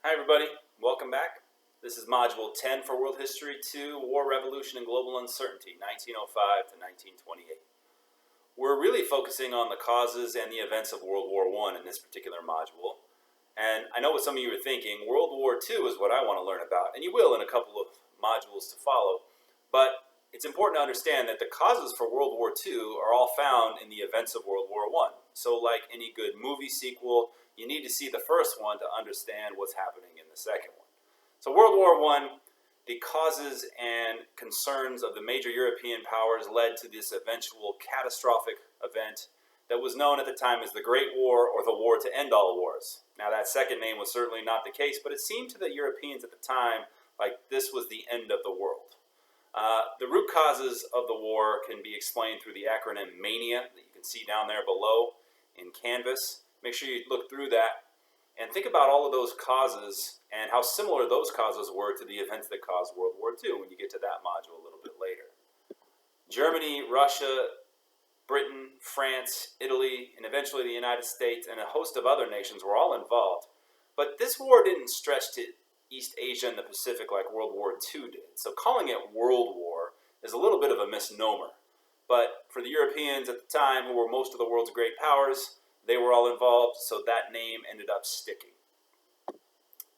Hi everybody, welcome back. This is Module 10 for World History 2, War, Revolution, and Global Uncertainty, 1905 to 1928. We're really focusing on the causes and the events of World War I in this particular module. And I know what some of you are thinking, World War II is what I want to learn about, and you will in a couple of modules to follow. But it's important to understand that the causes for World War II are all found in the events of World War I. So like any good movie sequel, you need to see the first one to understand what's happening in the second one. So World War I, the causes and concerns of the major European powers led to this eventual catastrophic event that was known at the time as the Great War, or the War to End All Wars. Now that second name was certainly not the case, but it seemed to the Europeans at the time like this was the end of the world. The root causes of the war can be explained through the acronym MANIA that you can see down there below in Canvas. Make sure you look through that and think about all of those causes and how similar those causes were to the events that caused World War II when you get to that module a little bit later. Germany, Russia, Britain, France, Italy, and eventually the United States and a host of other nations were all involved. But this war didn't stretch to East Asia and the Pacific like World War II did. So calling it World War is a little bit of a misnomer. But for the Europeans at the time, who were most of the world's great powers, they were all involved, so that name ended up sticking.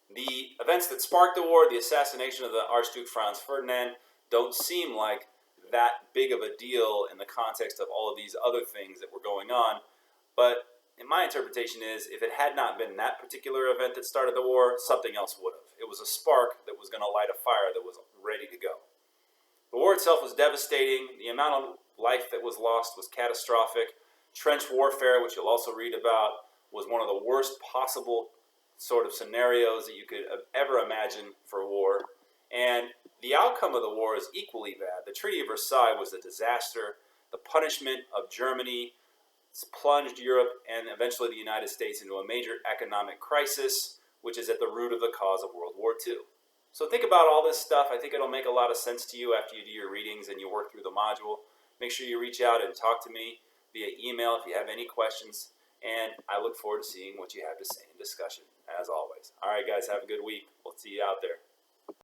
The events that sparked the war, the assassination of the Archduke Franz Ferdinand, don't seem like that big of a deal in the context of all of these other things that were going on. But in my interpretation is, if it had not been that particular event that started the war, something else would have. It was a spark that was going to light a fire that was ready to go. The war itself was devastating. The amount of life that was lost was catastrophic. Trench warfare, which you'll also read about, was one of the worst possible sort of scenarios that you could ever imagine for war. And the outcome of the war is equally bad. The Treaty of Versailles was a disaster. The punishment of Germany plunged Europe and eventually the United States into a major economic crisis, which is at the root of the cause of World War II. So think about all this stuff. I think it'll make a lot of sense to you after you do your readings and you work through the module. Make sure you reach out and talk to me via email if you have any questions, and I look forward to seeing what you have to say in discussion, as always. All right, guys, have a good week. We'll see you out there.